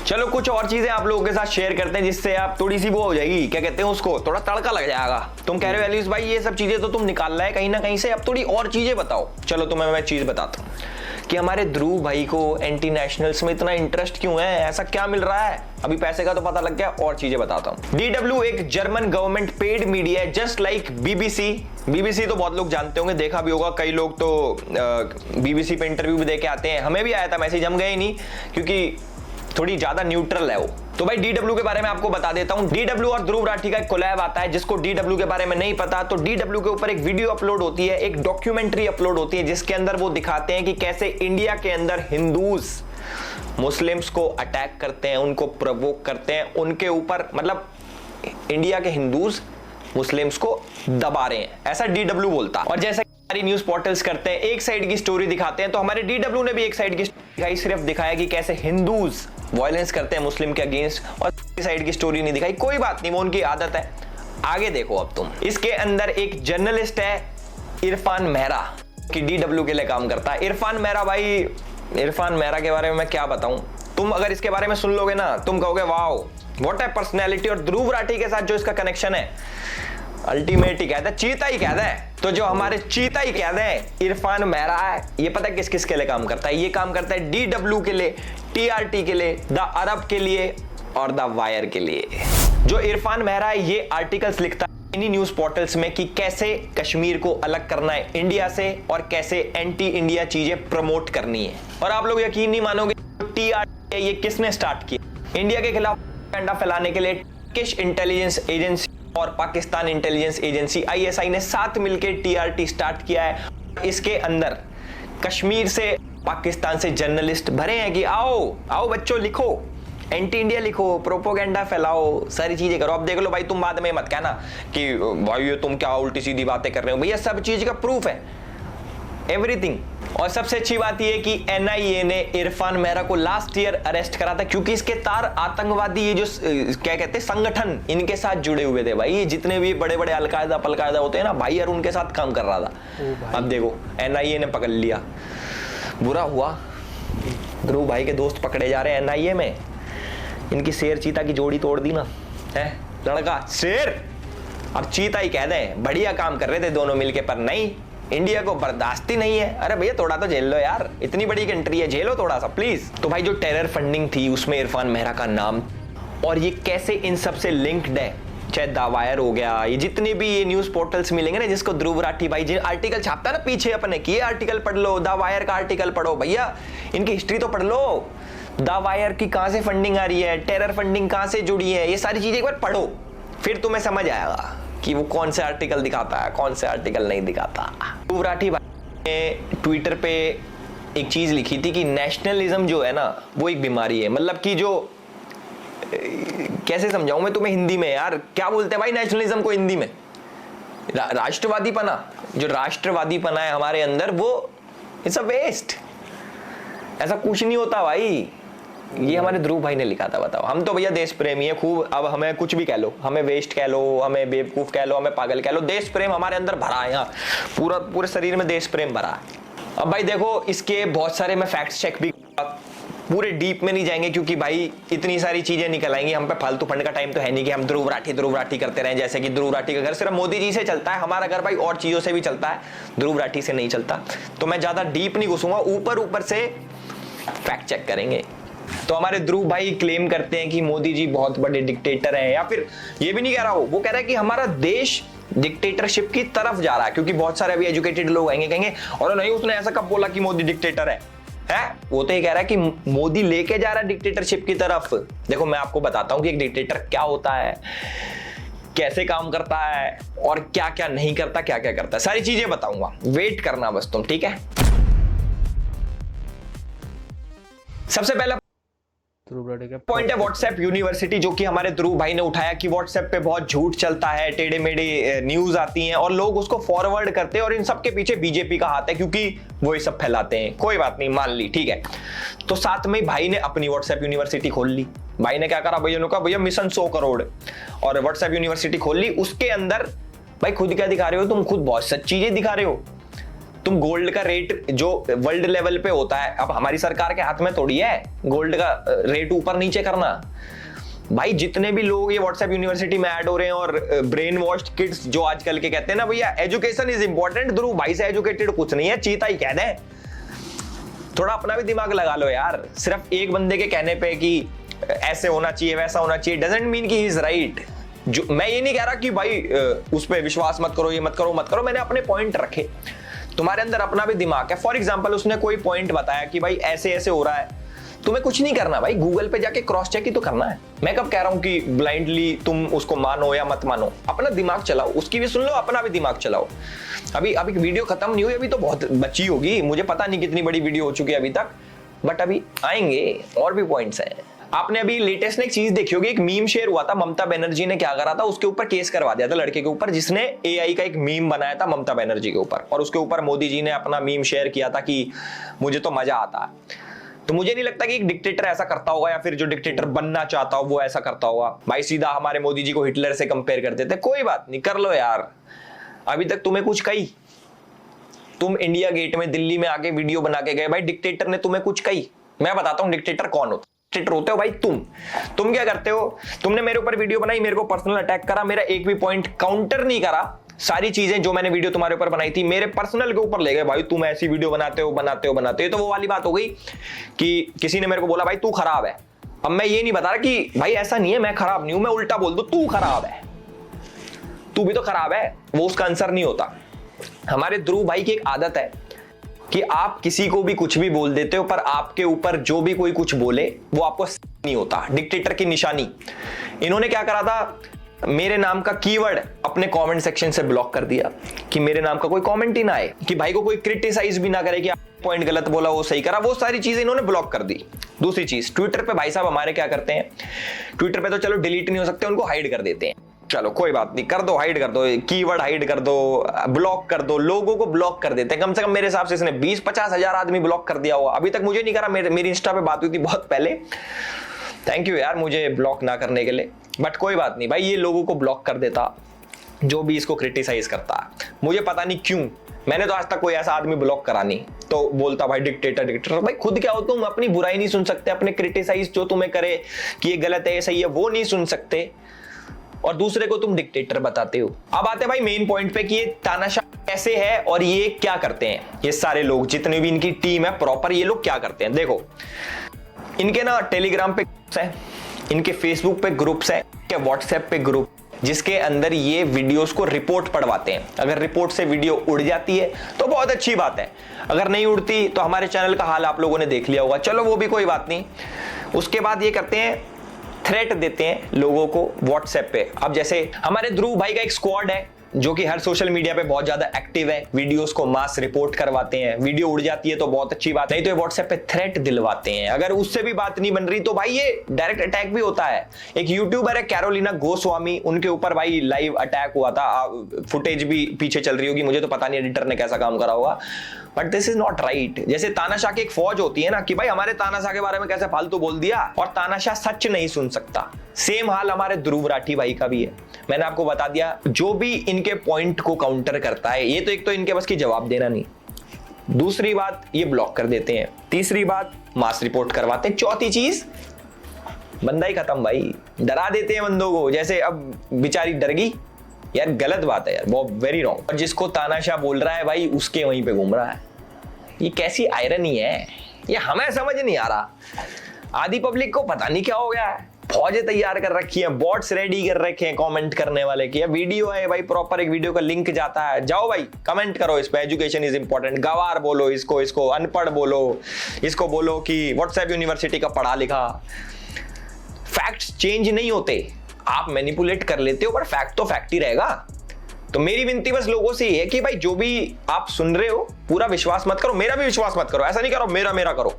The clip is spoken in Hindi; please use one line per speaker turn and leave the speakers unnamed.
चलो कुछ और चीजें आप लोगों के साथ शेयर करते हैं जिससे आप थोड़ी सी वो हो जाएगी, क्या कहते हैं उसको, थोड़ा तड़का लग जाएगा। तुम कह रहे हो एलिस भाई ये सब चीजें तो तुम निकाल रहा है कहीं ना कहीं से, अब थोड़ी और चीजें बताओ। चलो तुम्हें मैं चीज बताता हूँ कि हमारे ध्रुव भाई को एंटी नेशनल्स में इतना इंटरेस्ट क्यों है, ऐसा क्या मिल रहा है। अभी पैसे का तो पता लग गया, और चीजें बताता हूँ। DW एक जर्मन गवर्नमेंट पेड मीडिया है, जस्ट लाइक BBC तो बहुत लोग जानते होंगे, देखा भी होगा, कई लोग तो BBC पे इंटरव्यू भी देके आते हैं। हमें भी आया था मैसेज, हम गए नहीं क्योंकि थोड़ी ज्यादा न्यूट्रल है वो। तो भाई DW के बारे में आपको बता देता हूं। DW और ध्रुव राठी का एक कोलैब आता है। जिसको DW के बारे में नहीं पता तो DW के ऊपर एक वीडियो अपलोड होती है, एक डॉक्यूमेंट्री अपलोड होती है, जिसके अंदर वो दिखाते हैं कि कैसे इंडिया के अंदर हिंदूज मुस्लिम्स को अटैक करते हैं, उनको प्रोवोक करते हैं, उनके ऊपर मतलब इंडिया के हिंदूज मुस्लिम्स को दबा रहे हैं, ऐसा DW बोलता। और जैसा हमारी न्यूज पोर्टल्स करते हैं, एक साइड की स्टोरी दिखाते हैं, तो हमारे DW ने भी एक साइड की दिखाई, सिर्फ दिखाया कि कैसे हिंदूज वायलेंस करते हैं मुस्लिम के अगेंस्ट, और साइड की स्टोरी नहीं दिखाई। कोई बात नहीं, वो उनकी आदत है। आगे देखो अब तुम, इसके अंदर एक जर्नलिस्ट है इरफान मेहरा कि DW के लिए काम करता है। इरफान मेहरा के बारे में मैं क्या बताऊं, तुम अगर इसके बारे में सुन लोगे ना तुम कहोगे वाओ व्हाट ए पर्सनैलिटी। और ध्रुव राठी के साथ जो इसका कनेक्शन है अल्टीमेट ही कहते हैं, चीता ही कहते हैं। तो जो हमारे चीता ही कहते हैं इरफान मेहरा है, ये पता है किस किस के लिए काम करता है। ये काम करता है DW के लिए, TRT के लिए, द अरब के लिए और द वायर के लिए। जो इरफान मेहरा है ये आर्टिकल्स लिखता है इन्हीं न्यूज पोर्टल्स में कि कैसे कश्मीर को अलग करना है इंडिया से और कैसे एंटी इंडिया चीजें प्रमोट करनी है। और आप लोग यकीन नहीं मानोगे, TRT ये किसने स्टार्ट किया इंडिया के खिलाफ प्रोपेगेंडा फैलाने के लिए। टर्किश इंटेलिजेंस एजेंसी और पाकिस्तान इंटेलिजेंस एजेंसी ISI ने साथ मिलकर TRT स्टार्ट किया है। इसके अंदर कश्मीर से, पाकिस्तान से जर्नलिस्ट भरे हैं कि आओ आओ बच्चों लिखो, एंटी इंडिया लिखो, प्रोपोगेंडा फैलाओ, सारी चीजें करो। अब देख लो भाई, तुम बाद में मत कहना कि भाई ये तुम क्या उल्टी सीधी बातें कर रहे हो, भैया सब चीज का प्रूफ है, एवरीथिंग। और सबसे अच्छी बात यह कि NIA ने इरफान मेहरा को लास्ट ईयर अरेस्ट करा था क्योंकि इसके तार आतंकवादी ये जो क्या कहते हैं संगठन, इनके साथ जुड़े हुए थे भाई। ये जितने भी बड़े बड़े अलकायदा पलकायदा होते हैं ना भाई, यार उनके साथ काम कर रहा था। अब देखो NIA ने पकड़ लिया, बुरा हुआ, ध्रुव भाई के दोस्त पकड़े जा रहे हैं NIA में। इनकी शेर चीता की जोड़ी तोड़ दी ना, है लड़का शेर अब चीता ही कह दें। बढ़िया काम कर रहे थे दोनों मिलके, पर नहीं, इंडिया को बर्दाश्त ही नहीं है। अरे भैया थोड़ा तो झेल लो यार, इतनी बड़ी कंट्री है, झेलो थोड़ा सा प्लीज। तो भाई जो टेरर फंडिंग थी उसमें इरफान मेहरा का नाम, और ये कैसे इन सब से लिंक्ड है, चाहे द वायर हो गया, ये जितने भी ये न्यूज पोर्टल्स मिलेंगे ना जिसको ध्रुव राठी भाई जिन आर्टिकल छापता ना पीछे अपने कि ये आर्टिकल पढ़ लो, द वायर का आर्टिकल पढ़ो, भैया इनकी हिस्ट्री तो पढ़ लो। द वायर की कहां से फंडिंग आ रही है, टेरर फंडिंग कहां से जुड़ी है, ये सारी चीजें एक बार पढ़ो, फिर तुम्हें समझ आएगा कि वो कौन से आर्टिकल दिखाता है, कौन से आर्टिकल नहीं दिखाता। ध्रुव राठी भाई ने ट्विटर पे एक चीज लिखी थी कि नेशनलिज्म जो है ना वो एक बीमारी है। मतलब कि जो कैसे समझाऊं मैं तुम्हें हिंदी में, यार क्या बोलते हैं भाई नेशनलिज्म को हिंदी में, राष्ट्रवादी पना, जो राष्ट्रवादी पना है हमारे अंदर वो इट्स अ वेस्ट, ऐसा कुछ नहीं होता भाई। ये हमारे ध्रुव भाई ने लिखा था। बताओ, हम तो भैया देश प्रेमी है खूब, अब हमें कुछ भी कह लो, हमें वेस्ट कह लो, हमें बेवकूफ कह लो, हमें पागल कह लो, देश प्रेम हमारे अंदर भरा है, यहाँ पूरे शरीर में देश प्रेम भरा है। अब भाई देखो इसके बहुत सारे मैं फैक्ट्स चेक भी, पूरे डीप में नहीं जाएंगे क्योंकि भाई इतनी सारी चीजें निकल आएंगी, हम पे फालतू फंड का टाइम तो है नहीं कि हम ध्रुव राठी करते रहें। जैसे कि ध्रुव राठी का घर सिर्फ मोदी जी से चलता है, हमारा घर भाई और चीजों से भी चलता है, ध्रुव राठी से नहीं चलता। तो मैं ज्यादा डीप नहीं घुसूंगा, ऊपर से फैक्ट चेक करेंगे। तो हमारे ध्रुव भाई क्लेम करते हैं कि मोदी जी बहुत बड़े डिक्टेटर हैं, या फिर ये भी नहीं कह रहा वो कह रहा है कि हमारा देश डिक्टेटरशिप की तरफ जा रहा है। क्योंकि बहुत सारे अभी एजुकेटेड लोग आएंगे कहेंगे और नहीं उसने ऐसा कब बोला कि मोदी डिक्टेटर है? वो तो ये कह रहा है कि मोदी लेके जा रहा है डिक्टेटरशिप की तरफ। देखो मैं आपको बताता हूं कि एक डिक्टेटर क्या होता है, कैसे काम करता है और क्या क्या नहीं करता, क्या क्या करता है, सारी चीजें बताऊंगा, वेट करना बस तुम, ठीक है। सबसे पहला पॉइंट है व्हाट्सएप यूनिवर्सिटी, जो कि हमारे ध्रुव भाई ने उठाया कि व्हाट्सएप पे बहुत झूठ चलता है, टेढ़े मेढ़े न्यूज आती हैं और लोग उसको फॉरवर्ड करते हैं और इन सब के पीछे बीजेपी का हाथ है क्योंकि वो ये सब फैलाते हैं। कोई बात नहीं, मान ली, ठीक है। तो साथ में भाई ने अपनी व्हाट्सएप यूनिवर्सिटी खोल ली। भाई ने क्या करा, भैया ने कहा भैया मिशन 100 करोड़ और व्हाट्सएप यूनिवर्सिटी खोल ली। उसके अंदर भाई खुद क्या दिखा रहे हो तुम, खुद बहुत सच चीजें दिखा रहे हो। तुम गोल्ड का रेट जो वर्ल्ड लेवल पे होता है, अब हमारी सरकार के हाथ में थोड़ी है गोल्ड का रेट ऊपर नीचे करना। भाई जितने भी लोग ये व्हाट्सएप यूनिवर्सिटी में ऐड हो रहे हैं और ब्रेन वॉश्ड किड्स जो आजकल के कहते हैं ना भैया एजुकेशन इज इंपॉर्टेंट, ध्रुव भाई से एजुकेटेड कुछ नहीं है, चीता ही कह दें। थोड़ा अपना भी दिमाग लगा लो यार, सिर्फ एक बंदे के कहने पे कि ऐसे होना चाहिए वैसा होना चाहिए डजंट मीन कि ही इज राइट। जो मैं ये नहीं कह रहा कि भाई उस पर विश्वास मत करो, ये मत करो, मैंने अपने पॉइंट रखे। तुम्हारे अंदर अपना भी दिमाग है। फॉर एग्जाम्पल उसने कोई पॉइंट बताया कि भाई ऐसे ऐसे हो रहा है, तुम्हें कुछ नहीं करना भाई, गूगल पे जाके क्रॉस चेक ही तो करना है। मैं कब कह रहा हूं कि ब्लाइंडली तुम उसको मानो या मत मानो, अपना दिमाग चलाओ, उसकी भी सुन लो, अपना भी दिमाग चलाओ। अभी वीडियो खत्म नहीं हुई, अभी तो बहुत बची होगी, मुझे पता नहीं कितनी बड़ी वीडियो हो चुकी है अभी तक, बट अभी आएंगे और भी पॉइंट्स हैं। आपने अभी लेटेस्ट में एक चीज देखी होगी, एक मीम शेयर हुआ था, ममता बनर्जी ने क्या करा था, उसके ऊपर केस करवा दिया था लड़के के ऊपर जिसने एआई का एक मीम बनाया था ममता बनर्जी के ऊपर, और उसके ऊपर मोदी जी ने अपना मीम शेयर किया था कि मुझे तो मजा आता है। तो मुझे नहीं लगता कि एक डिक्टेटर ऐसा करता होगा, या फिर जो डिक्टेटर बनना चाहता हो वो ऐसा करता होगा। भाई सीधा हमारे मोदी जी को हिटलर से कंपेयर करते थे, कोई बात नहीं, कर लो यार। अभी तक तुम्हें कुछ कही? तुम इंडिया गेट में दिल्ली में आके वीडियो बना के गए, भाई डिक्टेटर ने तुम्हें कुछ कही? मैं बताता हूं डिक्टेटर कौन होता। डिक्टेटर होते हो भाई तुम क्या करते हो? तुमने मेरे ऊपर वीडियो बनाई, मेरे को पर्सनल अटैक करा, मेरा एक भी पॉइंट काउंटर नहीं करा, सारी चीजें जो मैंने वीडियो तुम्हारे ऊपर बनाई थी मेरे पर्सनल के ऊपर ले गए। भाई तुम ऐसी वीडियो बनाते हो। तो वो वाली बात हो गई कि किसी ने मेरे को बोला भाई तू खराब है। अब मैं ये नहीं बता रहा कि भाई ऐसा नहीं है, मैं खराब नहीं हूं, मैं उल्टा बोल दूं तू खराब है, तू भी तो खराब है, वो उसका आंसर नहीं होता। हमारे ध्रुव भाई की एक आदत है कि आप किसी को भी कुछ भी बोल देते हो, पर आपके ऊपर जो भी कोई कुछ बोले वो आपको नहीं होता। डिक्टेटर की निशानी। इन्होंने क्या करा था, मेरे नाम का कीवर्ड अपने कमेंट सेक्शन से ब्लॉक कर दिया कि मेरे नाम का कोई कमेंट ही ना आए, कि भाई को कोई क्रिटिसाइज भी ना करे कि आप पॉइंट गलत बोला वो सही करा, वो सारी चीजें इन्होंने ब्लॉक कर दी। दूसरी चीज, ट्विटर पे भाई साहब हमारे क्या करते हैं, ट्विटर पे तो चलो डिलीट नहीं हो सकते, उनको हाइड कर देते हैं। चलो कोई बात नहीं, कर दो, हाइड कर दो, कीवर्ड हाइड कर दो, ब्लॉक कर दो, लोगों को ब्लॉक कर देते हैं। कम से कम मेरे हिसाब से इसने 20-50 हजार आदमी ब्लॉक कर दिया हुआ, अभी तक मुझे नहीं करा। मेरी इंस्टा पे बात हुई थी बहुत पहले, थैंक यू यार मुझे ब्लॉक ना करने के लिए, बट कोई बात नहीं भाई, ये लोगों को ब्लॉक कर देता जो भी इसको क्रिटिसाइज करता है। मुझे पता नहीं क्यों, मैंने तो आज तक कोई ऐसा आदमी ब्लॉक करा नहीं, तो बोलता भाई डिक्टेटर। भाई खुद क्या हो तुम, अपनी बुराई नहीं सुन सकते, अपने क्रिटिसाइज जो तुम्हें करे कि ये गलत है ये सही है वो नहीं सुन सकते, और दूसरे को तुम डिक्टेटर बताते हो। अब आते हैं भाई मेन पॉइंट पे कि ये तानाशाह कैसे है और ये क्या करते हैं। ये सारे लोग जितने भी इनकी टीम है प्रॉपर, ये लोग क्या करते हैं देखो, इनके ना टेलीग्राम पे ग्रुप्स हैं, इनके फेसबुक पे ग्रुप्स हैं, इनके व्हाट्सएप पे ग्रुप, जिसके अंदर ये वीडियोस को रिपोर्ट पढ़वाते हैं। अगर रिपोर्ट से वीडियो उड़ जाती है तो बहुत अच्छी बात है, अगर नहीं उड़ती तो हमारे चैनल का हाल आप लोगों ने देख लिया होगा, चलो वो भी कोई बात नहीं। उसके बाद ये करते हैं, थ्रेट देते हैं लोगों को व्हाट्सएप पे। अब जैसे हमारे ध्रुव भाई का एक स्क्वाड है जो कि हर सोशल मीडिया पे बहुत ज्यादा एक्टिव है, वीडियोस को मास रिपोर्ट करवाते हैं, वीडियो उड़ जाती है तो बहुत अच्छी बात, नहीं तो व्हाट्सएप पे थ्रेट दिलवाते हैं। अगर उससे भी बात नहीं बन रही तो भाई ये डायरेक्ट अटैक भी होता है। एक यूट्यूबर है कैरोलिना गोस्वामी, उनके ऊपर भाई लाइव अटैक हुआ था, फुटेज भी पीछे चल रही होगी, मुझे तो पता नहीं एडिटर ने कैसा काम करा होगा, but this is not right. जैसे तानाशाह की एक फौज होती है ना कि भाई हमारे तानाशाह के बारे में कैसे फालतू बोल दिया, और तानाशाह सच नहीं सुन सकता। सेम हाल हमारे ध्रुव राठी भाई का भी है। मैंने आपको बता दिया, जो भी इनके पॉइंट को काउंटर करता है, ये तो एक तो इनके बस की जवाब देना नहीं, दूसरी बात ये ब्लॉक कर देते हैं, तीसरी बात मास रिपोर्ट करवाते हैं, चौथी चीज बंदा ही खत्म भाई, डरा देते हैं बंदों को। जैसे अब बेचारी डर गई यार, गलत बात है यार, बहुत वेरी रॉन्ग। और जिसको तानाशाह बोल रहा है भाई उसके वहीं पे घूम रहा है, ये कैसी आयरनी है, ये हमें समझ नहीं आ रहा। आधी पब्लिक को पता नहीं क्या हो गया है, फौजें तैयार कर रखी हैं, बॉट्स रेडी कर रखे हैं कमेंट करने वाले की। वीडियो है भाई, प्रॉपर एक वीडियो का लिंक जाता है, जाओ भाई कमेंट करो इस पे, एजुकेशन इज इंपॉर्टेंट, गवार बोलो इसको अनपढ़ बोलो, इसको बोलो कि व्हाट्सएप यूनिवर्सिटी का पढ़ा लिखा। फैक्ट्स चेंज नहीं होते, आप मैनिपुलेट कर लेते हो, पर फैक्ट तो फैक्ट ही रहेगा। तो मेरी विनती बस लोगों से ये है कि भाई जो भी आप सुन रहे हो पूरा विश्वास मत करो, मेरा भी विश्वास मत करो, ऐसा नहीं करो मेरा करो।